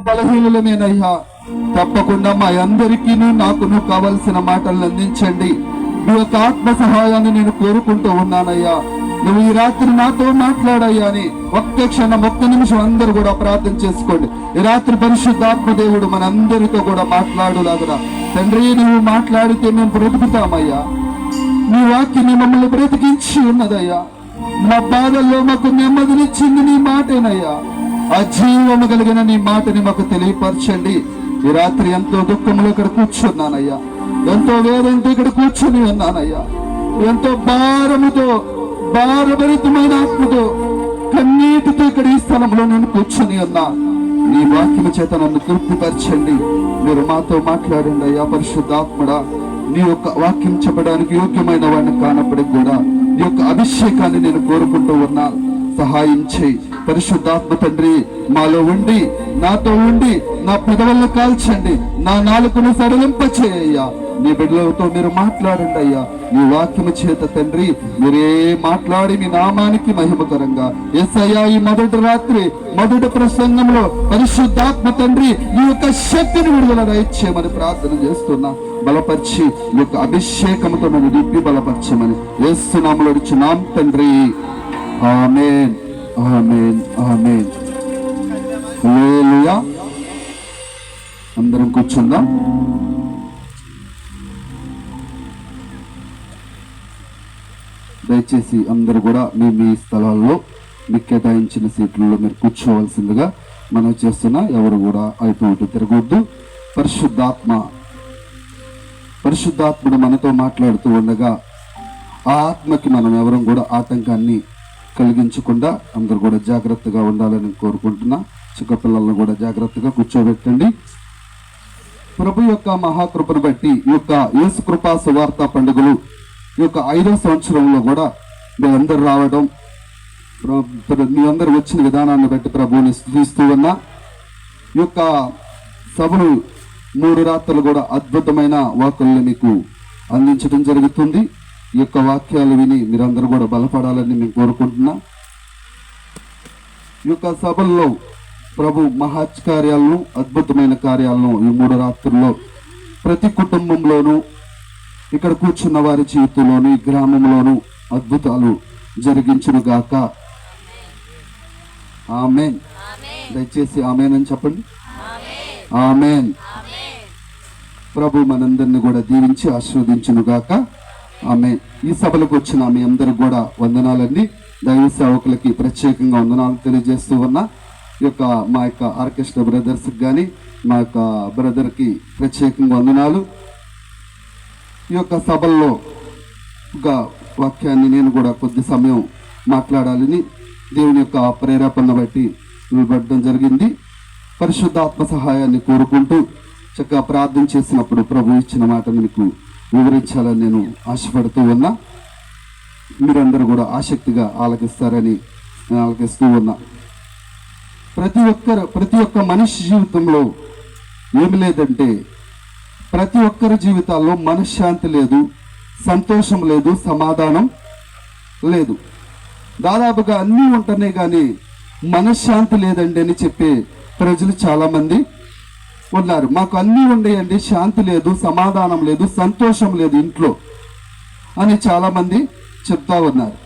బలహీనులమేనయ్యా. తప్పకుండా మా అందరికీ నాకును కావలసిన మాటలను అందించండి. మీ యొక్క ఆత్మ సహాయాన్ని నేను కోరుకుంటూ ఉన్నానయ్యా. నువ్వు ఈ రాత్రి నాతో మాట్లాడయ్యా అని ఒక్క క్షణం, ఒక్క నిమిషం అందరూ కూడా ప్రార్థన చేసుకోండి. ఈ రాత్రి పరిశుద్ధాత్మ దేవుడు మనందరితో కూడా మాట్లాడులాగురా. తండ్రి, నువ్వు మాట్లాడితే మేము బ్రతుకుతామయ్యా. నీ వాక్యం మమ్మల్ని బ్రతికించి ఉన్నదయ్యా. మా బాధల్లో మాకు నెమ్మదినిచ్చింది నీ మాటేనయ్యా. ఆ జీవము కలిగిన నీ మాటని మాకు తెలియపరచండి. ఈ రాత్రి ఎంతో దుఃఖంలో ఇక్కడ కూర్చున్నానయ్యా. ఎంతో వేదంతో ఇక్కడ కూర్చొని ఉన్నానయ్యా. ఎంతో భారభరితమైన ఆత్మతో, కన్నీటితో ఇక్కడ ఈ స్థలంలో నేను కూర్చొని ఉన్నా. నీ వాక్యము చేత నన్ను తృప్తిపరచండి. మీరు మాతో మాట్లాడండి అయ్యా. పరిశుద్ధాత్మడా, నీ యొక్క వాక్యం చెప్పడానికి యోగ్యమైన వాడిని కానప్పటికి కూడా నీ యొక్క అభిషేకాన్ని నేను కోరుకుంటూ ఉన్నా. సహాయం చేయి పరిశుద్ధాత్మ తండ్రి. మాలో ఉండి, నాతో ఉండి, నా పెదవులను కాల్చండి, నా నాలుకను సడలింపచేయ్యా. నీ బిడ్డలతో మీరు మాట్లాడండి అయ్యా. నీ వాక్యము చేత తండ్రి మీరే మాట్లాడి మీ నామానికి మహిమకరంగా యేసయ్యా, ఈ మొదటి రాత్రి మొదటి ప్రసంగంలో పరిశుద్ధాత్మ తండ్రి ఈ యొక్క శక్తిని విడుదల దయచేయమని ప్రార్థన చేస్తున్నా. బలపరిచి ఈ యొక్క అభిషేకంతో నన్ను నింపి బలపరచమని యేసు నామములో అడుగుచున్నాం తండ్రి. ఆమేన్, ఆమేన్, ఆమేన్. హల్లెలూయా. అందరం కూర్చుందాం. దయచేసి అందరూ కూడా మీ స్థలాల్లో మీకు కేటాయించిన సీట్లలో మీరు కూర్చోవలసిందిగా మనం చేస్తున్నా. ఎవరు కూడా అటు ఇటు తిరగొద్దు. పరిశుద్ధాత్ముడు మనతో మాట్లాడుతూ ఉండగా ఆ ఆత్మకి మనం ఎవరం కూడా ఆటంకాన్ని కలిగించకుండా అందరూ కూడా జాగ్రత్తగా ఉండాలని కోరుకుంటున్నా. చిన్నపిల్లలను కూడా జాగ్రత్తగా కూర్చోబెట్టండి. ప్రభు యొక్క మహాకృపను బట్టి ఈ యొక్క యేసు కృపా సువార్త పండుగలు ఈ యొక్క 5వ సంవత్సరంలో కూడా మీరందరూ రావడం, మీ అందరు వచ్చిన విధానాన్ని బట్టి ప్రభువుని స్తుతిస్తూ ఉన్నా. ఈ యొక్క సభలు 3 రాత్రులు కూడా అద్భుతమైన వాక్కుల్ని మీకు అందించడం జరుగుతుంది. ఈ యొక్క వాక్యాలు విని మీరందరూ కూడా బలపడాలని మేము కోరుకుంటున్నా. ఈ యొక్క సభల్లో ప్రభు మహాకార్యాలను, అద్భుతమైన కార్యాలను ఈ 3 రాత్రుల్లో ప్రతి కుటుంబంలోనూ, ఇక్కడ కూర్చున్న వారి జీవితంలోను, ఈ గ్రామంలోనూ అద్భుతాలు జరిగించునుగాక. ఆమేన్. దయచేసి ఆమేన్ అని చెప్పండి. ఆమేన్. ప్రభు మనందరినీ కూడా దీవించి ఆశీర్వదించునుగాక. ఆమేన్. ఈ సభలకు వచ్చిన మీ అందరికి కూడా వందనాలండి. దైవ సేవకులకి ప్రత్యేకంగా వందనాలు తెలియజేస్తూ ఉన్నా. ఈ యొక్క మా యొక్క ఆర్కెస్ట్రా బ్రదర్స్కి కానీ మా యొక్క బ్రదర్కి ప్రత్యేకంగా వందనాలు. ఈ యొక్క సభల్లో ఒక వాక్యాన్ని నేను కూడా కొద్ది సమయం మాట్లాడాలని దేవుని యొక్క ప్రేరేపణ బట్టి నిలబడడం జరిగింది. పరిశుద్ధాత్మ సహాయాన్ని కోరుకుంటూ చక్కగా ప్రార్థన చేసినప్పుడు ప్రభు ఇచ్చిన మాటను మీకు వివరించాలని నేను ఆశపడుతూ ఉన్నా. మీరందరూ కూడా ఆసక్తిగా ఆలకిస్తారని నేను ఆలకిస్తూ ఉన్నా. ప్రతి ఒక్క మనిషి జీవితంలో ఏమి లేదంటే, ప్రతి ఒక్కరి జీవితాల్లో మనశ్శాంతి లేదు, సంతోషం లేదు, సమాధానం లేదు. దాదాపుగా అన్నీ ఉంటేనే కానీ మనశ్శాంతి లేదండి అని చెప్పే ప్రజలు చాలామంది ఉన్నారు. మాకు అన్నీ ఉండేయండి, శాంతి లేదు, సమాధానం లేదు, సంతోషం లేదు ఇంట్లో అని చాలామంది చెప్తా ఉన్నారు.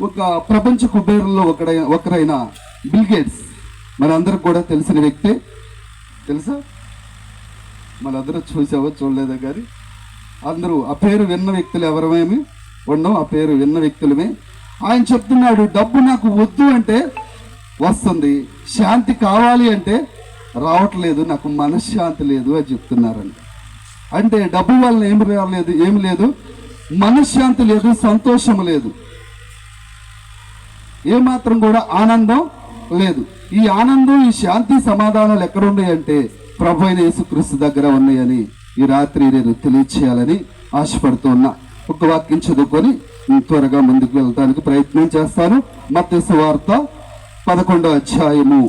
ఒక ప్రపంచ కుబేరుల్లో ఒకరైన బిల్ గేట్స్ మనందరికి కూడా తెలిసిన వ్యక్తే. తెలుసా? మనందరూ చూసావో చూడలేదా కానీ అందరూ ఆ పేరు విన్న వ్యక్తులు ఎవరమేమి ఉన్నాం, ఆ పేరు విన్న వ్యక్తులమే. ఆయన చెప్తున్నాడు, డబ్బు నాకు వద్దు అంటే వస్తుంది, శాంతి కావాలి అంటే రావట్లేదు, నాకు మనశ్శాంతి లేదు అని చెప్తున్నారండి. అంటే డబ్బు వల్ల ఏమి లేదు, మనశ్శాంతి లేదు, సంతోషం లేదు, ఏమాత్రం కూడా ఆనందం లేదు. ఈ ఆనందం, ఈ శాంతి, సమాధానాలు ఎక్కడ ఉన్నాయంటే ప్రభు అయిన యేసుక్రీస్తు దగ్గర ఉన్నాయని ఈ రాత్రి నేను తెలియచేయాలని ఆశపడుతూ ఉన్నా. ఒక వాక్యం చదువుకొని త్వరగా ముందుకు వెళ్ళడానికి ప్రయత్నం చేస్తాను. మత్తయి సువార్త 11వ అధ్యాయము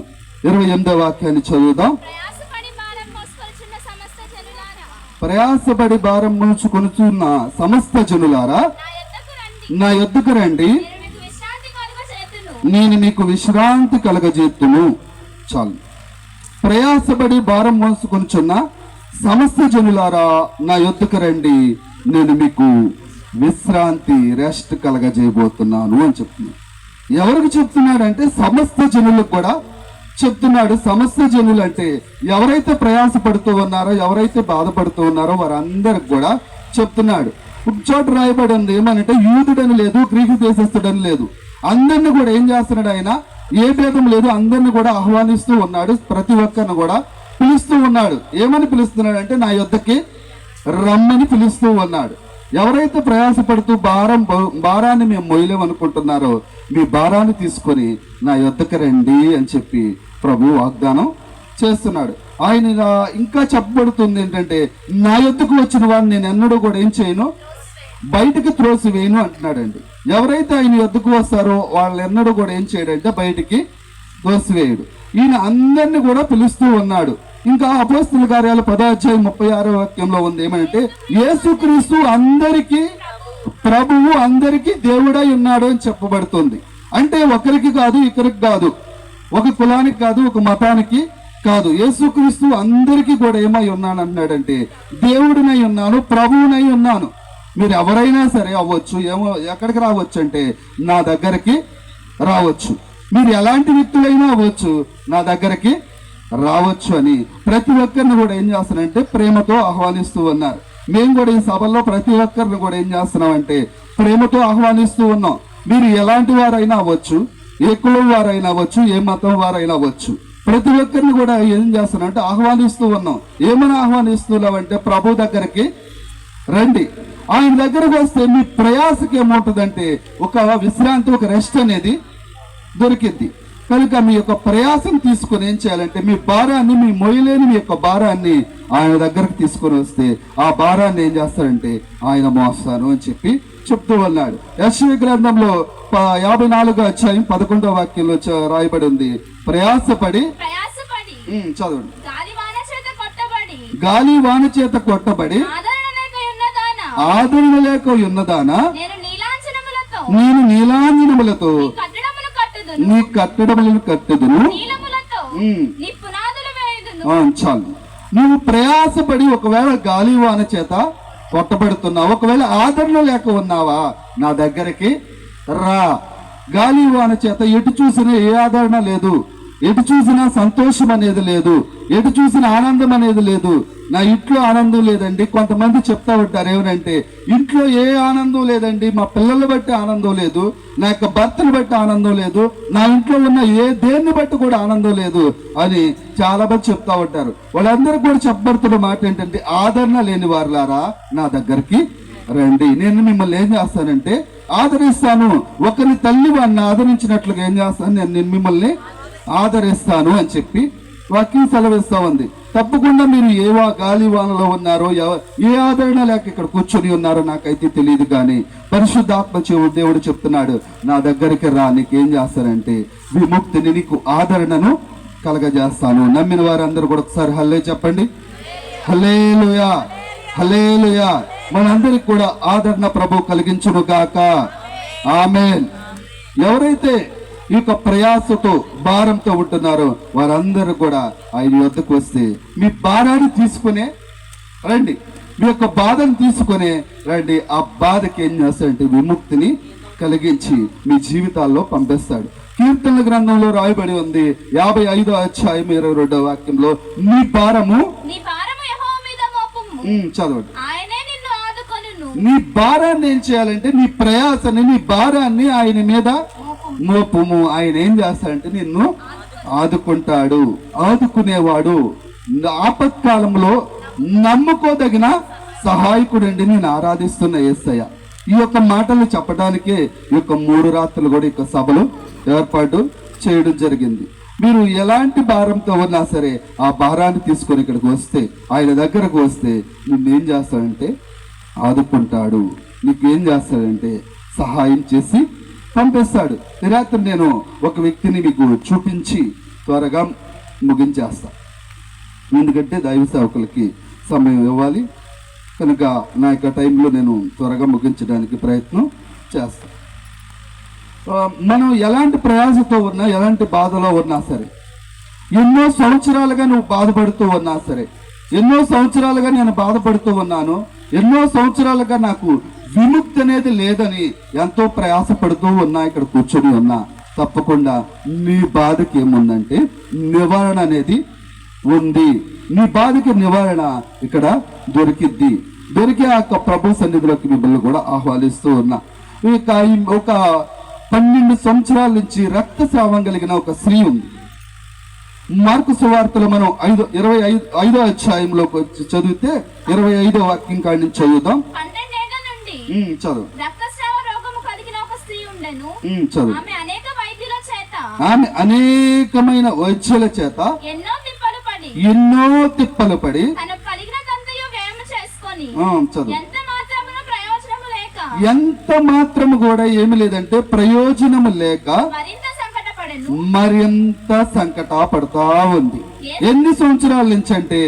28వ వాక్యాన్ని చదువుదాం. ప్రయాసపడి భారం మోసుకొనుచున్న సమస్త జనులారా నా యొద్దకు రండి, నేను మీకు విశ్రాంతి కలగజేతును. చాలు. ప్రయాసపడి భారం మోసుకొనుచున్న సమస్త జనులారా నా యొద్దకు రండి, నేను మీకు విశ్రాంతి రెస్ట్ కలగజేయబోతున్నాను అని చెప్తున్నాడు. ఎవరికి చెప్తున్నాడంటే సమస్త జనులకు కూడా చెప్తున్నాడు. సమస్త జనులు అంటే ఎవరైతే ప్రయాసపడుతూ ఉన్నారో, ఎవరైతే బాధపడుతూ ఉన్నారో వారందరికి కూడా చెప్తున్నాడు. ఒక చోట రాయబడి ఉంది ఏమనంటే యూదుడని లేదు, గ్రీకు దేశస్థుడని లేదు, అందరిని కూడా ఏం చేస్తున్నాడు ఆయన, ఏ భేదం లేదు, అందరిని కూడా ఆహ్వానిస్తూ ఉన్నాడు. ప్రతి ఒక్కరిని కూడా పిలుస్తూ ఉన్నాడు. ఏమని పిలుస్తున్నాడు అంటే నా యొద్దకి రమ్మని పిలుస్తూ ఉన్నాడు. ఎవరైతే ప్రయాసపడుతూ భారాన్ని మేము మొయ్యలేమనుకుంటున్నారో మీ భారాన్ని తీసుకొని నా యొద్దకు రండి అని చెప్పి ప్రభు వాగ్దానం చేస్తున్నాడు. ఆయన ఇంకా చెప్పబడుతుంది ఏంటంటే నా యొద్దకు వచ్చిన వాడిని నేను ఎన్నడూ కూడా ఏం చేయను, బయటికి త్రోసివేయను అంటున్నాడండి. ఎవరైతే ఆయన యొద్దకు వస్తారో వాళ్ళు ఎన్నడూ కూడా ఏం చేయడంటే బయటికి త్రోసివేయడు. ఈయన అందరినీ కూడా పిలుస్తూ ఉన్నాడు. ఇంకా అపోస్తలుల కార్యాలు 10:36 ఉంది ఏమంటే యేసుక్రీస్తు అందరికీ ప్రభువు, అందరికీ దేవుడై ఉన్నాడు అని చెప్పబడుతుంది. అంటే ఒకరికి కాదు, ఇక్కడికి కాదు, ఒక కులానికి కాదు, ఒక మతానికి కాదు, యేసుక్రీస్తు అందరికీ కూడా ఏమై ఉన్నాను అన్నాడంటే దేవుడినై ఉన్నాను, ప్రభువునై ఉన్నాను. మీరు ఎవరైనా సరే అవ్వచ్చు, ఏమో ఎక్కడికి రావచ్చు అంటే నా దగ్గరికి రావచ్చు. మీరు ఎలాంటి వ్యక్తులైనా అవ్వచ్చు, నా దగ్గరికి రావచ్చు అని ప్రతి ఒక్కరిని కూడా ఏం చేస్తానంటే ప్రేమతో ఆహ్వానిస్తూ ఉన్నారు. మేము కూడా ఈ సభల్లో ప్రతి ఒక్కరిని కూడా ఏం చేస్తున్నామంటే ప్రేమతో ఆహ్వానిస్తూ ఉన్నాం. మీరు ఎలాంటి వారైనా అవ్వచ్చు, ఏ కులం వారైనా అవ్వచ్చు, ఏ మతం వారైనా అవ్వచ్చు, ప్రతి ఒక్కరిని కూడా ఏం చేస్తున్నామంటే ఆహ్వానిస్తూ ఉన్నాం. ఏమైనా ఆహ్వానిస్తున్నామంటే ప్రభు దగ్గరికి రండి. ఆయన దగ్గరకు వస్తే మీ ప్రయాసకి ఏముంటుందంటే ఒక విశ్రాంతి, ఒక రెస్ట్ అనేది దొరికింది. కనుక మీ యొక్క ప్రయాసం తీసుకొని ఏం చేయాలంటే మీ భారాన్ని, మీ మొయ్యలేని మీ యొక్క భారాన్ని ఆయన దగ్గరకు తీసుకొని వస్తే ఆ భారాన్ని ఏం చేస్తారంటే ఆయన మోస్తాను అని చెప్పి చెప్తూ ఉన్నాడు. యెషయా గ్రంథంలో 54:11 రాయబడి ఉంది, ప్రయాసపడి చదవండి, గాలి వాన చేత కొట్టబడి ఆదరణ లేక ఉన్నదానా నేను నీలాంజనములతో నీ కట్టడములను కట్టెదను. చాలు. నువ్వు ప్రయాసపడి ఒకవేళ గాలి వాన చేత కొట్టబడుతున్నావు, ఒకవేళ ఆదరణ లేక ఉన్నావా నా దగ్గరికి రా. గాలి వాన చేత ఎటు చూసినా ఏ ఆదరణ లేదు, ఎటు చూసినా సంతోషం అనేది లేదు, ఎటు చూసినా ఆనందం అనేది లేదు. నా ఇంట్లో ఆనందం లేదండి. కొంతమంది చెప్తా ఉంటారు ఏమనంటే ఇంట్లో ఏ ఆనందం లేదండి, మా పిల్లలు బట్టి ఆనందం లేదు, నా యొక్క భర్తను బట్టి ఆనందం లేదు, నా ఇంట్లో ఉన్న దేన్ని బట్టి కూడా ఆనందం లేదు అని చాలా మంది చెప్తా ఉంటారు. వాళ్ళందరూ కూడా చెప్పబడుతున్న మాట ఏంటంటే ఆదరణ లేని వారులారా నా దగ్గరికి రండి, నేను మిమ్మల్ని ఏం చేస్తానంటే ఆదరిస్తాను. ఒకరి తల్లి వాడిని ఆదరించినట్లుగా ఏం చేస్తాను, నేను మిమ్మల్ని ఆదరిస్తాను అని చెప్పి వాక్యం సెలవిస్తా ఉంది. తప్పకుండా మీరు ఏ గాలి వానలో ఉన్నారో, ఏ ఆదరణ లేక ఇక్కడ కూర్చొని ఉన్నారో నాకైతే తెలియదు, కానీ పరిశుద్ధాత్మ దేవుడు చెప్తున్నాడు నా దగ్గరికి రా, నీకేం చేస్తానంటే విముక్తిని, నీకు ఆదరణను కలగజేస్తాను. నమ్మిన వారందరూ కూడా ఒకసారి హల్లే చెప్పండి. హల్లెలూయా, హల్లెలూయా. మనందరికి కూడా ఆదరణ ప్రభు కలిగించును గాక. ఆమేన్. ఎవరైతే ఈ యొక్క ప్రయాసతో భారంతో ఉంటున్నారో వారందరూ కూడా ఆయన వద్దకు వస్తే మీ భారాన్ని తీసుకునే రండి, మీ యొక్క బాధను తీసుకునే రండి. ఆ బాధకి ఏం చేస్తాడంటే విముక్తిని కలిగించి మీ జీవితాల్లో పంపిస్తాడు. కీర్తనల గ్రంథంలో రాయబడి ఉంది 55:22 నీ భారము చదవండి. నీ భారాన్ని ఏం చేయాలంటే నీ ప్రయాసని, నీ భారాన్ని ఆయన మీద మోపుము. ఆయన ఏం చేస్తాడంటే నిన్ను ఆదుకుంటాడు. ఆదుకునేవాడు, ఆపత్కాలంలో నమ్ముకోదగిన సహాయకుడండి. నేను ఆరాధిస్తున్న యేసయ్య. ఈ యొక్క మాటలు చెప్పడానికే ఈ యొక్క 3 రాత్రులు కూడా ఈ సభలు ఏర్పాటు చేయడం జరిగింది. మీరు ఎలాంటి భారంతో ఉన్నా సరే ఆ భారాన్ని తీసుకొని ఇక్కడికి వస్తే, ఆయన దగ్గరకు వస్తే నిన్నేం చేస్తాడంటే ఆదుకుంటాడు. నీకేం చేస్తాడంటే సహాయం చేసి పంపిస్తాడు. ఈ రాత్రి నేను ఒక వ్యక్తిని మీకు చూపించి త్వరగా ముగించేస్తా, ఎందుకంటే దైవ సేవకులకి సమయం ఇవ్వాలి కనుక నా యొక్క టైంలో నేను త్వరగా ముగించడానికి ప్రయత్నం చేస్తాను. మనం ఎలాంటి ప్రయాసతో ఉన్నా, ఎలాంటి బాధలో ఉన్నా సరే ఎన్నో సంవత్సరాలుగా నువ్వు బాధపడుతూ ఉన్నా సరే, ఎన్నో సంవత్సరాలుగా నేను బాధపడుతూ ఉన్నాను, ఎన్నో సంవత్సరాలుగా నాకు విముక్తి అనేది లేదని ఎంతో ప్రయాసపడుతూ ఉన్నా, ఇక్కడ కూర్చొని ఉన్నా, తప్పకుండా నీ బాధకి ఏముందంటే నివారణ అనేది ఉంది. నీ బాధకి నివారణ ఇక్కడ దొరికిద్ది. దొరికే ఆ ప్రభు సన్నిధిలోకి మిమ్మల్ని కూడా ఆహ్వానిస్తూ ఉన్నా. ఒక 12 సంవత్సరాల నుంచి రక్తస్రావం కలిగిన ఒక స్త్రీ ఉంది. మార్కు సువార్తలో మనం 25వ అధ్యాయంలో చదివితే 25వ వాక్యం కాడి నుంచి చదువుదాం. చదువు. చదువు. ఆమె అనేకమైన వైద్యుల చేత ఎన్నో తిప్పలు పడి ఎంత మాత్రము కూడా ఏమి లేదంటే ప్రయోజనము లేక మరింత సంకట పడతా ఉంది. ఎన్ని సంవత్సరాల నుంచి అంటే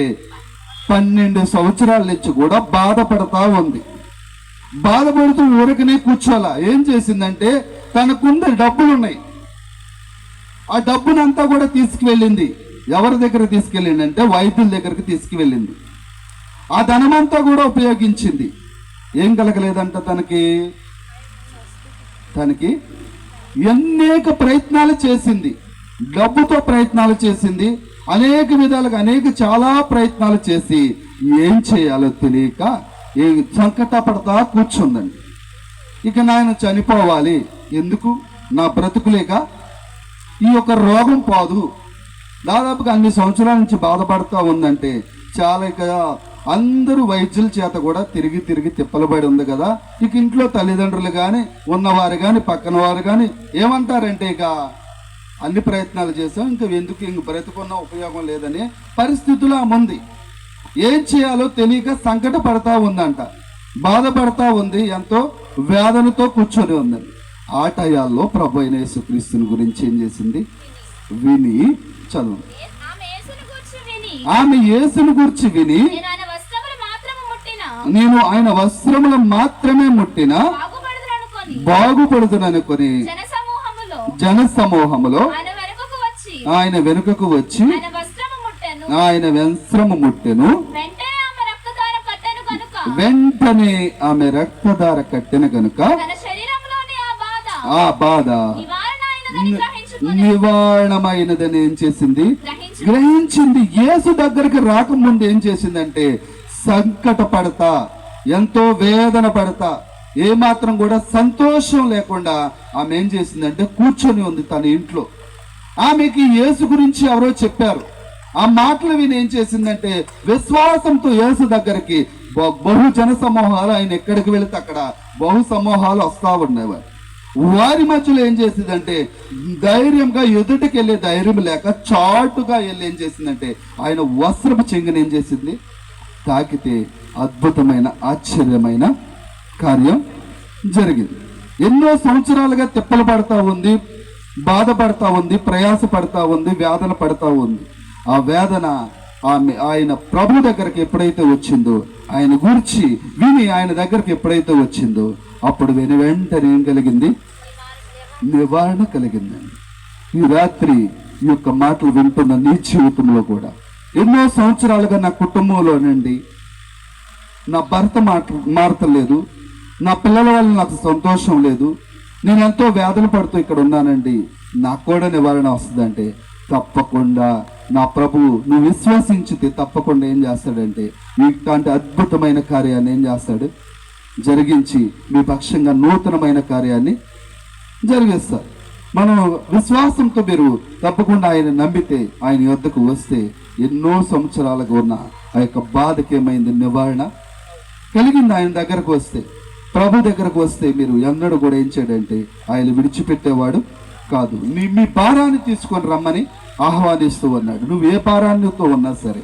12 సంవత్సరాల నుంచి కూడా బాధపడతా ఉంది. బాధపడుతూ ఊరకనే కూర్చోాలా. ఏం చేసిందంటే తనకున్న డబ్బులున్నాయి, ఆ డబ్బునంతా కూడా తీసుకువెళ్ళింది. ఎవరి దగ్గర తీసుకెళ్ళింది అంటే వైద్యుల దగ్గరికి తీసుకువెళ్ళింది. ఆ ధనమంతా కూడా ఉపయోగించింది. ఏం కలగలేదంట తనకి అనేక ప్రయత్నాలు చేసింది, డబ్బుతో ప్రయత్నాలు చేసింది, అనేక విధాలుగా చాలా ప్రయత్నాలు చేసి ఏం చేయాలో తెలియక సంకట పడతా కూర్చుందండి. ఇక నాయన చనిపోవాలి, ఎందుకు నా బ్రతుకులేక ఈ యొక్క రోగం పోదు. దాదాపుగా అన్ని సంవత్సరాల నుంచి బాధపడుతూ ఉందంటే చాలా ఇక అందరూ వైద్యుల చేత కూడా తిరిగి తిప్పలు పడి ఉంది కదా. ఇక ఇంట్లో తల్లిదండ్రులు కానీ ఉన్నవారు కానీ పక్కన వారు కానీ ఏమంటారంటే ఇక అన్ని ప్రయత్నాలు చేసాం, ఇంక బ్రతుకున్న ఉపయోగం లేదనే పరిస్థితులు ఉంది. ఏం చేయాలో తెలియక సంకట పడతా ఉందంట, బాధపడతా ఉంది, ఎంతో వేదనతో కూర్చొని ఉందండి. ఆ టయాల్లో ప్రభు అయిన యేసుక్రీస్తుని గురించి ఏం చేసింది విని చదువు. ఆమె యేసుని గురించి విని నేను ఆయన వస్త్రములు మాత్రమే ముట్టినా బాగుపడుతుననుకొని జన సమూహములో ఆయన వెనుకకు వచ్చి ఆయన వస్త్రము ముట్టెను. వెంటనే ఆమె రక్తధార కట్టిన గనుక ఆ బాధ నివారణమైనదని ఏం చేసింది గ్రహించింది. యేసు దగ్గరికి రాకముందు ఏం చేసిందంటే సంకట పడతా, ఎంతో వేదన పడతా, ఏమాత్రం కూడా సంతోషం లేకుండా ఆమె ఏం చేసిందంటే కూర్చొని ఉంది తన ఇంట్లో. ఆమెకి యేసు గురించి ఎవరో చెప్పారు. ఆ మాటలు విని ఏం చేసిందంటే విశ్వాసంతో యేసు దగ్గరికి బహు జన సమూహాలు, ఆయన ఎక్కడికి వెళితే అక్కడ బహు సమూహాలు వస్తా ఉండేవారు. వారి మధ్యలో ఏం చేసిందంటే ధైర్యంగా ఎదుటికి వెళ్ళే ధైర్యం లేక చాటుగా వెళ్ళి ఏం చేసిందంటే ఆయన వస్త్రపు చెంగుని ఏం చేసింది తాకితే అద్భుతమైన ఆశ్చర్యమైన కార్యం జరిగింది. ఎన్నో సంవత్సరాలుగా తిప్పలు పడతా ఉంది, బాధపడతా ఉంది, ప్రయాస పడతా ఉంది, వేదన పడతా ఉంది. ఆ వేదన ఆయన ప్రభు దగ్గరికి ఎప్పుడైతే వచ్చిందో, ఆయన గూర్చి విని ఆయన దగ్గరికి ఎప్పుడైతే వచ్చిందో అప్పుడు వెంటనే ఏం కలిగింది నివారణ కలిగిందండి. ఈ రాత్రి ఈ యొక్క మాటలు వింటున్న నీ జీవితంలో కూడా ఎన్నో సంవత్సరాలుగా నా కుటుంబంలోనండి నా భర్త మారతలేదు, నా పిల్లల వల్ల నాకు సంతోషం లేదు, నేను ఎంతో వేదన పడుతూ ఇక్కడ ఉన్నానండి, నాకు కూడా నివారణ వస్తుందంటే తప్పకుండా నా ప్రభువు నువ్వు విశ్వసించితే తప్పకుండా ఏం చేస్తాడంటే ఇట్లాంటి అద్భుతమైన కార్యాన్ని ఏం చేస్తాడు జరిగించి మీ పక్షంగా నూతనమైన కార్యాన్ని జరిగిస్తారు. మనం విశ్వాసంతో మీరు తప్పకుండా ఆయన నమ్మితే ఆయన యొద్దకు వస్తే ఎన్నో సంవత్సరాలుగా ఉన్న ఆ యొక్క బాధకి ఏమైంది నివారణ కలిగింది. ఆయన దగ్గరకు వస్తే, ప్రభు దగ్గరకు వస్తే మీరు ఎన్నడూ కూడా ఏం చేయడంటే ఆయన విడిచిపెట్టేవాడు కాదు. మీ భారాన్ని తీసుకొని రమ్మని ఆహ్వానిస్తూ ఉన్నాడు. నువ్వు ఏ భారాన్నితో ఉన్నా సరే,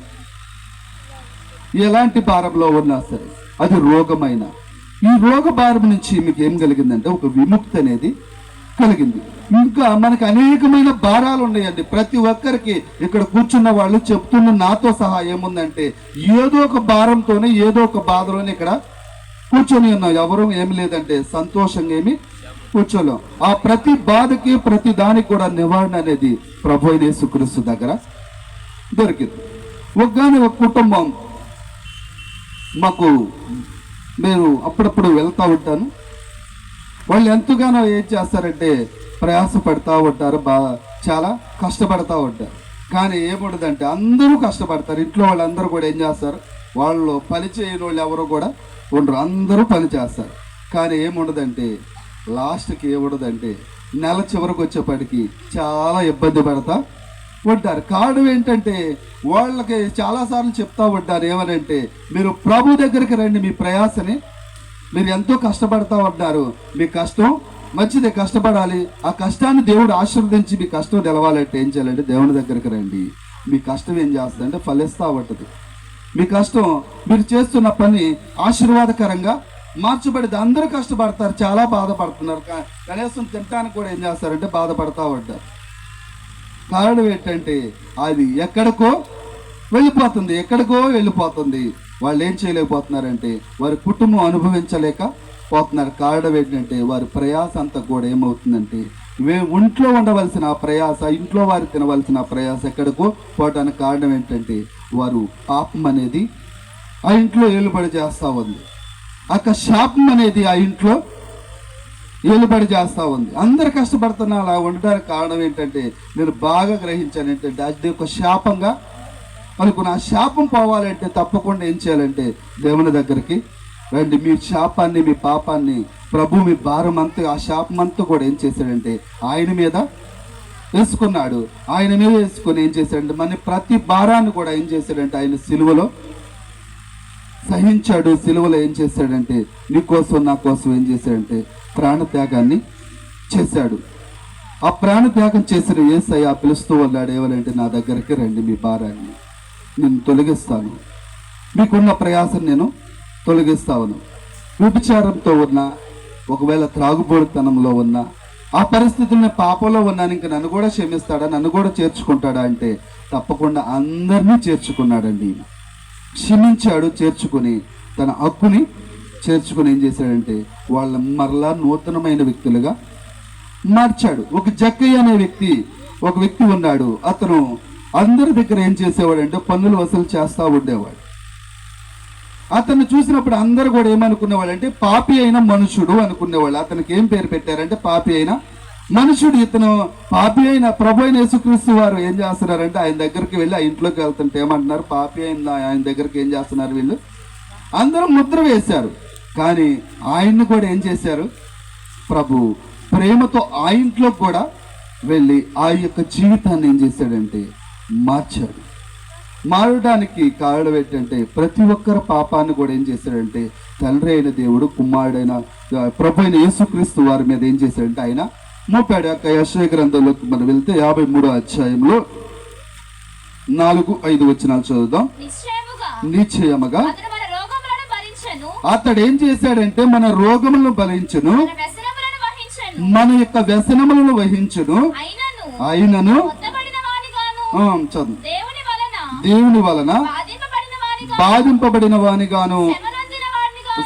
ఎలాంటి భారంలో ఉన్నా సరే, అది రోగమైన ఈ రోగ భారం నుంచి మీకు ఏం కలిగిందంటే ఒక విముక్తి అనేది కలిగింది. ఇంకా మనకి అనేకమైన భారాలు ఉన్నాయండి. ప్రతి ఒక్కరికి ఇక్కడ కూర్చున్న వాళ్ళు చెప్తున్న నాతో సహా ఏముందంటే ఏదో ఒక భారంతోనే ఏదో ఒక బాధలోనే ఇక్కడ కూర్చొని ఉన్నాం. ఎవరు ఏమి లేదంటే సంతోషంగా ఏమి కూర్చోలేం. ఆ ప్రతి బాధకి ప్రతి దానికి కూడా నివారణ అనేది ప్రభు అయిన యేసుక్రీస్తు దగ్గర దొరికింది. ఒక కుటుంబం మాకు, నేను అప్పుడప్పుడు వెళ్తూ ఉంటాను, వాళ్ళు ఎంతగానో ఏం చేస్తారంటే ప్రయాసపడతా ఉంటారు, చాలా కష్టపడతా ఉంటారు. కానీ ఏముండదంటే అందరూ కష్టపడతారు. ఇంట్లో వాళ్ళందరూ కూడా ఏం చేస్తారు, వాళ్ళు పని చేయని వాళ్ళు ఎవరు కూడా ఉండరు, అందరూ పని చేస్తారు. కానీ ఏముండదంటే లాస్ట్కి ఏముండదంటే నెల చివరికి వచ్చేప్పటికి చాలా ఇబ్బంది పడతా ఉంటారు. కారణం ఏంటంటే వాళ్ళకి చాలాసార్లు చెప్తా ఉంటారు, ఏమనంటే మీరు ప్రభు దగ్గరికి రండి, మీ ప్రయాసని మీరు ఎంతో కష్టపడతా ఉంటారు, మీ కష్టం మంచిదే, కష్టపడాలి. ఆ కష్టాన్ని దేవుడు ఆశీర్వదించి మీ కష్టం నిలవాలంటే ఏం చేయాలంటే దేవుని దగ్గరికి రండి. మీ కష్టం ఏం చేస్తుందంటే ఫలిస్తూ ఉంటుంది. మీ కష్టం, మీరు చేస్తున్న పని ఆశీర్వాదకరంగా మార్చబడింది. అందరూ కష్టపడతారు, చాలా బాధపడుతున్నారు, కనీసం తినడానికి కూడా ఏం చేస్తారంటే బాధపడతా ఉంటారు. కారణం ఏంటంటే అది ఎక్కడికో వెళ్ళిపోతుంది. వాళ్ళు ఏం చేయలేకపోతున్నారంటే వారి కుటుంబం అనుభవించలేకపోతున్నారు. కారణం ఏంటంటే వారి ప్రయాస అంతా కూడా ఏమవుతుందంటే ఇంట్లో ఉండవలసిన ఆ ప్రయాస, ఇంట్లో వారు తినవలసిన ప్రయాస ఎక్కడికో పోవడానికి కారణం ఏంటంటే వారు పాపం అనేది ఆ ఇంట్లో ఏలుబడి చేస్తూ ఉంది. శాపం అనేది ఆ ఇంట్లో ఏలుబడి చేస్తూ ఉంది. అందరు కష్టపడుతున్నా అలా ఉండడానికి కారణం ఏంటంటే నేను బాగా గ్రహించాను ఏంటంటే అది ఒక శాపంగా అనుకున్న. ఆ శాపం పోవాలంటే తప్పకుండా ఏం చేయాలంటే దేవుని దగ్గరికి రండి. మీ శాపాన్ని, మీ పాపాన్ని ప్రభు, మీ భారం అంతా, ఆ శాపం అంతా కూడా ఏం చేశాడంటే ఆయన మీద వేసుకున్నాడు. ఆయన మీద వేసుకొని ఏం చేశాడంటే మన ప్రతి భారాన్ని కూడా ఏం చేశాడంటే ఆయన సిలువలో సహించాడు. సిలువలో ఏం చేశాడంటే నీ కోసం నా కోసం ఏం చేశాడంటే ప్రాణత్యాగాన్ని చేశాడు. ఆ ప్రాణత్యాగం చేసిన యేసయ్య పిలుస్తూ ఉన్నాడు, ఏమనంటే నా దగ్గరికి రండి, మీ భారాన్ని నేను తొలగిస్తాను, మీకున్న ప్రయాసం నేను తొలగిస్తాను. వ్యభిచారంతో ఉన్నా, ఒకవేళ త్రాగుబోతుతనంలో ఉన్నా, ఆ పరిస్థితుల్లో పాపంలో ఉన్నాను, ఇంకా నన్ను కూడా క్షమిస్తాడా, నన్ను కూడా చేర్చుకుంటాడా అంటే తప్పకుండా అందరినీ చేర్చుకున్నాడండి. క్షమించాడు, చేర్చుకుని తన హక్కుని చేర్చుకుని ఏం చేశాడంటే వాళ్ళ మరలా నూతనమైన వ్యక్తులుగా మార్చాడు. ఒక జక్కయ్య అనే ఒక వ్యక్తి ఉన్నాడు. అతను అందరి దగ్గర ఏం చేసేవాడంటే పన్నులు వసూలు చేస్తూ ఉండేవాడు. అతన్ని చూసినప్పుడు అందరూ కూడా ఏమనుకునేవాళ్ళు అంటే పాపి అయిన మనుషుడు అనుకునేవాళ్ళు. అతనికి ఏం పేరు పెట్టారంటే పాపి అయిన మనుషుడు. ఇతను పాపి అయిన ప్రభు అయిన యేసుక్రీస్తు వారు ఏం చేస్తున్నారంటే ఆయన దగ్గరికి వెళ్ళి ఆ ఇంట్లోకి వెళ్తుంటే ఏమంటున్నారు, పాపి అయిన ఆయన దగ్గరికి ఏం చేస్తున్నారు వీళ్ళు, అందరూ ముద్ర వేశారు. కానీ ఆయన్ని కూడా ఏం చేశారు, ప్రభు ప్రేమతో ఆ ఇంట్లోకి కూడా వెళ్ళి ఆ యొక్క జీవితాన్ని ఏం చేశాడంటే మార్చాడు. మారడానికి కారణం ఏంటంటే ప్రతి ఒక్కరి పాపాన్ని కూడా ఏం చేశాడంటే తండ్రి అయిన దేవుడు కుమారుడైన ప్రభు అయిన యేసుక్రీస్తు వారి మీద ఏం చేశాడంటే ఆయన మోపాడు. యెషయా గ్రంథంలోకి మనం వెళ్తే 53వ అధ్యాయంలో 4-5 వచనాలు చదువుదాం. నిశ్చయముగా అతడు ఏం చేశాడంటే మన రోగములను భరించును, మన యొక్క వ్యసనములను వహించును, అయినను చదువు దేవుని వలన బాధింపబడిన వానిగాను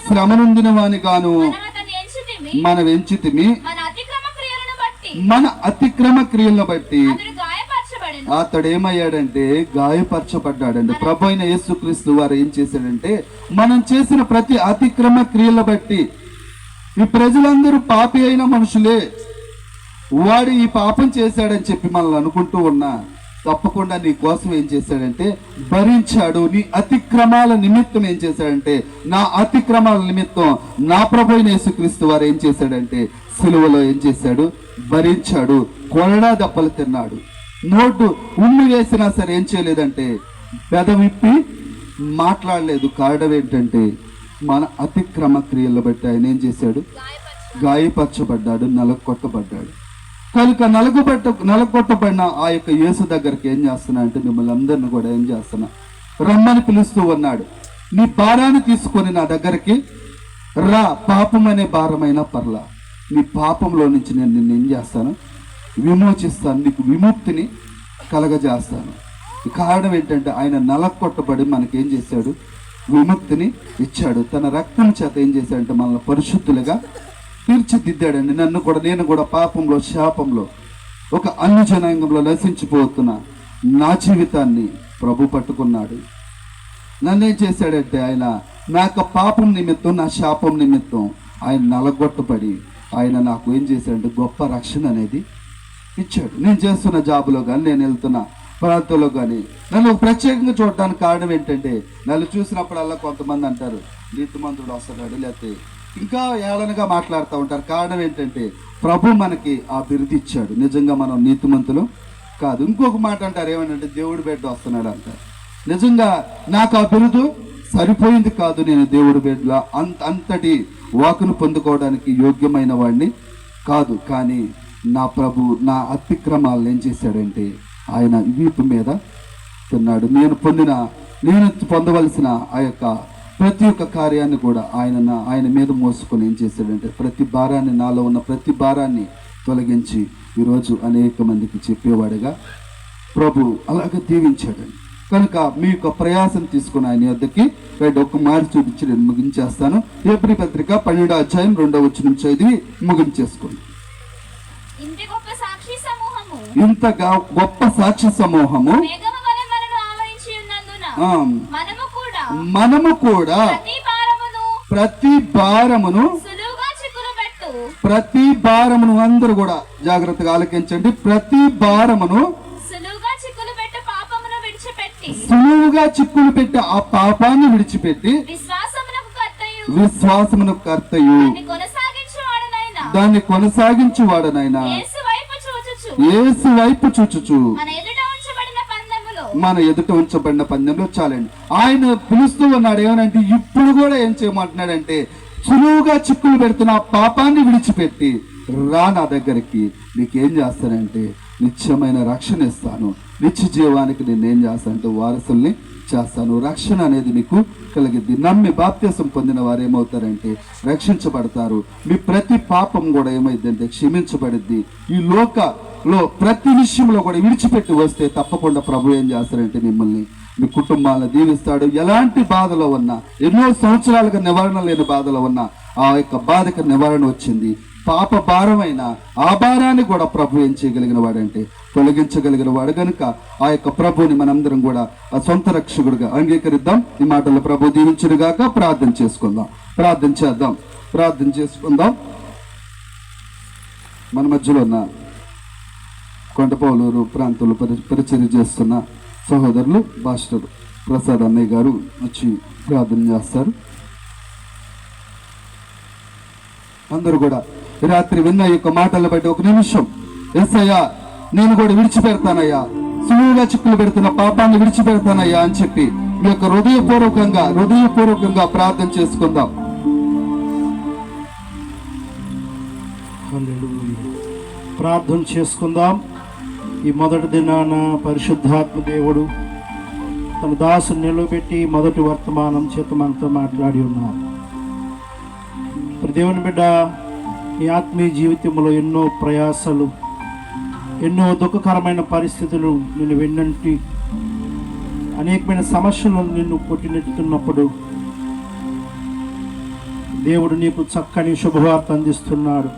శ్రమనొందిన వానిగాను మనం ఎంచితిమి, మన అతిక్రమ క్రియలను బట్టి అతడు ఏమయ్యాడంటే గాయపరచబడ్డాడండి. ప్రభు అయిన యేసుక్రీస్తు వారు ఏం చేశాడంటే మనం చేసిన ప్రతి అతిక్రమ క్రియలను బట్టి, ఈ ప్రజలందరూ పాపి అయిన మనుషులే, వాడు ఈ పాపం చేశాడని చెప్పి మనల్ని అనుకుంటూ ఉన్నా తప్పకుండా నీ కోసం ఏం చేశాడంటే భరించాడు. నీ అతిక్రమాల నిమిత్తం ఏం చేశాడంటే నా అతిక్రమాల నిమిత్తం నా ప్రభు అయిన యేసుక్రీస్తు వారు ఏం చేశాడంటే సిలువలో ఏం చేశాడు, భరించాడు. కొరడా దెబ్బలు తిన్నాడు. నోటు ఉమ్మి వేసినా సరే ఏం చేయలేదంటే పెదవిప్పి మాట్లాడలేదు. కారణం ఏంటంటే మన అతిక్రమ క్రియలను బట్టి ఆయన ఏం చేశాడు, గాయపరచబడ్డాడు, నలగొట్టబడ్డాడు. కనుక నలగొట్టబడిన ఆ యొక్క యేసు దగ్గరికి ఏం చేస్తున్నా అంటే మిమ్మల్ని అందరిని కూడా ఏం చేస్తున్నా రమ్మని పిలుస్తూ ఉన్నాడు. నీ భారాన్ని తీసుకొని నా దగ్గరికి రా, పాపం అనే భారమైన పర్లా, నీ పాపంలో నుంచి నేను నిన్ను ఏం చేస్తాను, విమోచిస్తాను, నీకు విముక్తిని కలగజేస్తాను. కారణం ఏంటంటే ఆయన నలగొట్టబడి మనకేం చేశాడు, విముక్తిని ఇచ్చాడు. తన రక్తం చేత ఏం చేశాడంటే మనల్ని పరిశుద్ధులుగా తీర్చిదిద్దాడండి. నేను కూడా పాపంలో, శాపంలో, ఒక అన్య జనాంగంలో నశించిపోతున్నా నా జీవితాన్ని ప్రభు పట్టుకున్నాడు. నన్నేం చేశాడంటే ఆయన నా యొక్క పాపం నిమిత్తం, నా శాపం నిమిత్తం ఆయన నలగొట్టబడి ఆయన నాకు ఏం చేశాడంటే గొప్ప రక్షణ అనేది ఇచ్చాడు. నేను చేస్తున్న జాబులో కానీ, నేను వెళ్తున్న ప్రాంతంలో కానీ నన్ను ప్రత్యేకంగా చూడడానికి కారణం ఏంటంటే, నన్ను చూసినప్పుడల్లా కొంతమంది అంటారు నీతిమంతుడు వస్తున్నాడు, లేకపోతే ఇంకా ఏళనగా మాట్లాడుతూ ఉంటారు. కారణం ఏంటంటే ప్రభు మనకి ఆ బిరుదు ఇచ్చాడు. నిజంగా మనం నీతిమంతులు కాదు. ఇంకొక మాట అంటారు, ఏమంటే దేవుడి బిడ్డ వస్తున్నాడు అంటారు. నిజంగా నాకు ఆ బిరుదు సరిపోయింది కాదు. నేను దేవుడి బిడ్డలా అంతటి వాకును పొందుకోవడానికి యోగ్యమైన వాడిని కాదు. కానీ నా ప్రభు నా అతిక్రమాలను ఏం చేశాడంటే ఆయన వీపు మీద తిన్నాడు. నేను పొందవలసిన ఆ యొక్క ప్రతి ఒక్క కార్యాన్ని కూడా ఆయన మీద మోసుకొని ఏం చేశాడంటే ప్రతి భారాన్ని, నాలో ఉన్న ప్రతి భారాన్ని తొలగించి ఈరోజు అనేక మందికి చెప్పేవాడుగా ప్రభు అలాగే దీవించాడండి. కనుక మీ యొక్క ప్రయాసం తీసుకుని ఆయన వద్దకి ఒక మారి చూపించి నేను ముగించేస్తాను. హెబ్రీ పత్రిక 12వ అధ్యాయం 2వ వచనం చదివి ముగించేసుకోండి. ఇంతగా గొప్ప సాక్షి సమూహము మనము కూడా ప్రతి భారమును అందరూ కూడా జాగ్రత్తగా ఆలకించండి. ప్రతి భారమును సులువుగా చిక్కులు పెట్టి ఆ పాపాన్ని విడిచిపెట్టి విశ్వాసమునకు కర్తయు దాన్ని కొనసాగించువాడనైనా యేసు వైపు చూచుచు మన ఎదుట ఉంచబడిన పందెంలో చాలండి. ఆయన పిలుస్తూ ఉన్నాడు. ఏమనంటే ఇప్పుడు కూడా ఏం చేయమంటున్నాడంటే సులువుగా చిక్కులు పెడుతున్న పాపాన్ని విడిచిపెట్టి రా నా దగ్గరికి, నీకేం చేస్తానంటే నిత్యమైన రక్షణ ఇస్తాను, నిత్య జీవానికి నేనేం చేస్తానంటే వారసుల్ని చేస్తాను. రక్షణ అనేది మీకు కలిగిద్ది. నమ్మి బాప్త్యసం పొందిన వారు ఏమవుతారంటే రక్షించబడతారు. మీ ప్రతి పాపం కూడా ఏమైందంటే క్షమించబడిద్ది. ఈ లోకలో ప్రతి విషయంలో కూడా విడిచిపెట్టి వస్తే తప్పకుండా ప్రభు ఏం చేస్తారంటే మిమ్మల్ని, మీ కుటుంబాలను దీవిస్తాడు. ఎలాంటి బాధలో ఉన్నా, ఎన్నో సంవత్సరాలుగా నివారణ లేని బాధలో ఉన్నా ఆ యొక్క బాధకు నివారణ వచ్చింది. పాప భారమైన ఆ భారాన్ని కూడా ప్రభు ఏం చేయగలిగిన వాడంటే తొలగించగలిగిన వాడు. కనుక ఆ యొక్క ప్రభుని మనందరం కూడా ఆ సొంత రక్షకుడిగా అంగీకరిద్దాం. ఈ మాటల్లో ప్రభు దీవించునుగాక. ప్రార్థన చేసుకుందాం. మన మధ్యలో ఉన్న కొండపోలూరు ప్రాంతంలో పరిచర్య చేస్తున్న సహోదరులు పాస్టర్ ప్రసాద్ అన్నయ్య గారు వచ్చి ప్రార్థన చేస్తారు. అందరూ కూడా రాత్రి విన్న యొక్క మాటలు బట్టి ఒక నిమిషం యేసయ్యా నేను కూడా విడిచిపెడతానయ్యా, సులువుగా చిక్కులు పెడుతున్న పాపాన్ని విడిచిపెడతానయ్యా అని చెప్పి మీ యొక్క హృదయపూర్వకంగా ప్రార్థన చేసుకుందాం. ప్రార్థన చేసుకుందాం. ఈ మొదటి దినాన పరిశుద్ధాత్మ దేవుడు తన దాసుని నిలబెట్టి మొదటి వర్తమానం చేత మనతో మాట్లాడి ఉన్నారు. దేవుని బిడ్డ, ఈ ఆత్మీయ జీవితంలో ఎన్నో ప్రయాసాలు, ఎన్నో దుఃఖకరమైన పరిస్థితులు నిన్ను వెన్నంటి అనేకమైన సమస్యలు నిన్ను కొట్టినెట్టుతున్నప్పుడు దేవుడు నీకు చక్కని శుభవార్త అందిస్తున్నాడు.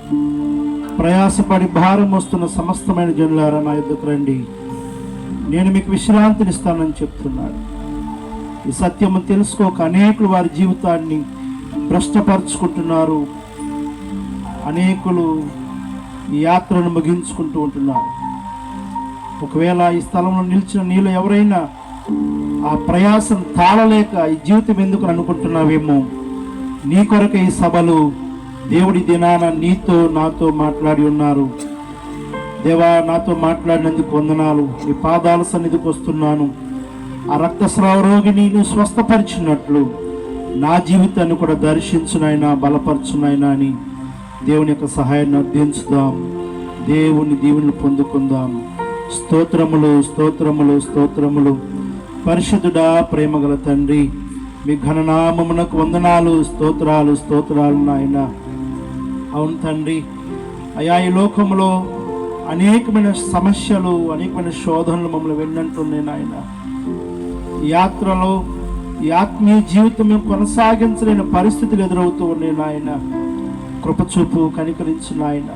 ప్రయాసపడి భారం వస్తున్న సమస్తమైన జనులారా నా యొద్దకు రండి, నేను మీకు విశ్రాంతినిస్తానని చెప్తున్నాడు. ఈ సత్యము తెలుసుకోక అనేకులు వారి జీవితాన్ని భ్రష్టపరుచుకుంటున్నారు. అనేకులు ఈ యాత్రను ముగించుకుంటూ ఉంటున్నారు. ఒకవేళ ఈ స్థలంలో నిలిచిన నీలో ఎవరైనా ఆ ప్రయాసం తాళలేక ఈ జీవితం ఎందుకు అనుకుంటున్నావేమో, నీ కొరకు ఈ సభలు దేవుడి దినాన నీతో నాతో మాట్లాడి ఉన్నారు. దేవా, నాతో మాట్లాడినందుకు వందనాలు. నీ పాదాల సన్నిధికి వస్తున్నాను. ఆ రక్తస్రావ రోగిని నువ్వు స్వస్థపరిచినట్లు నా జీవితాన్ని కూడా దర్శించునైనా బలపరచునైనా అని దేవుని యొక్క సహాయాన్ని అర్థించుదాం. దేవుని దీవెనలు పొందుకుందాం. స్తోత్రములు. పరిశుద్ధుడా, ప్రేమగల తండ్రి, మీ ఘననామమునకు వందనాలు, స్తోత్రాలు నాయన. అవును తండ్రి, అయా ఈ లోకంలో అనేకమైన సమస్యలు, అనేకమైన శోధనలు మమ్మల్ని వెన్నంటున్నాయి నాయన. ఈ యాత్రలో ఈ ఆత్మీయ జీవితం మేము కొనసాగించలేని పరిస్థితులు ఎదురవుతూ ఉన్నాయి నాయన. కృపచూపు, కనికరించు నాయన.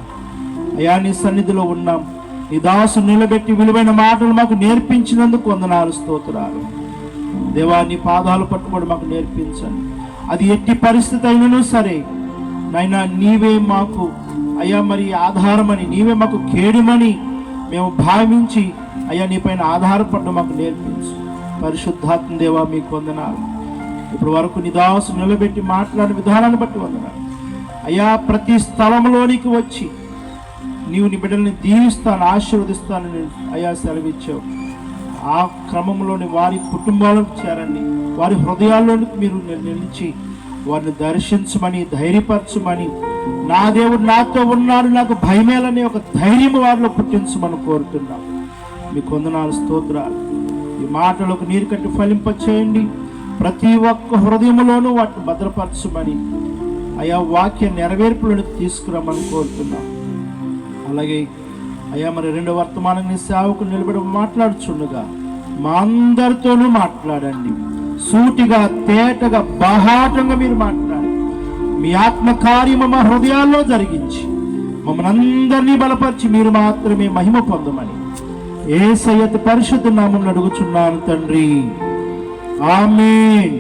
అయా నీ సన్నిధిలో ఉన్నాం. ఈ దాసు నిలబెట్టి విలువైన మాటలు మాకు నేర్పించినందుకు వందనాలు, స్తోత్రాలు. దేవా, నీ పాదాలు పట్టుబడి మాకు నేర్పించండి. అది ఎట్టి పరిస్థితి అయినను సరే నాయనా, నీవే మాకు అయ్యా మరి ఆధారమని, నీవే మాకు కేడుమని మేము భావించి అయ్యా నీ పైన ఆధారపడడం మాకు నేర్పించు. పరిశుద్ధాత్మ దేవా, మీకు వందనాలు. ఇప్పుడు వరకు నీ దాసు నిలబెట్టి మాట్లాడిన విధానాన్ని బట్టి వందనాలు అయ్యా. ప్రతి స్థలంలోనికి వచ్చి నీవు నీ బిడ్డల్ని దీవిస్తాను, ఆశీర్వదిస్తానని అయ్యా సెలవిచ్చావు. ఆ క్రమంలోని వారి కుటుంబాలకు చేరండి, వారి హృదయాల్లోనికి మీరు నిలిచి వారిని దర్శించమని, ధైర్యపరచమని, నా దేవుడు నాతో ఉన్నాడు, నాకు భయమేలని ఒక ధైర్యం వారిలో పుట్టించమని కోరుతున్నాం. మీకు వందనాలు, స్తోత్రాలు. ఈ మాటలకు నీరు కట్టి ఫలింపచేయండి. ప్రతి ఒక్క హృదయంలోనూ వాటిని భద్రపరచమని అయా వాక్య నెరవేర్పులను తీసుకురమ్మని కోరుతున్నాం. అలాగే అయ్యా మరి రెండో వర్తమానం నీ సేవకు నిలబడి మాట్లాడుచుండగా మా అందరితోనూ మాట్లాడండి. సూటిగా, తేటగా, బాహాటంగా మీరు మాట్లాడి మీ ఆత్మకార్యము మా హృదయాల్లో జరిగించి మమ్మల్ని అందరినీ బలపరిచి మీరు మాత్రమే మహిమ పొందమని యేసయ్య పరిశుద్ధ నామమున అడుగుచున్నాను తండ్రి. ఆమేన్.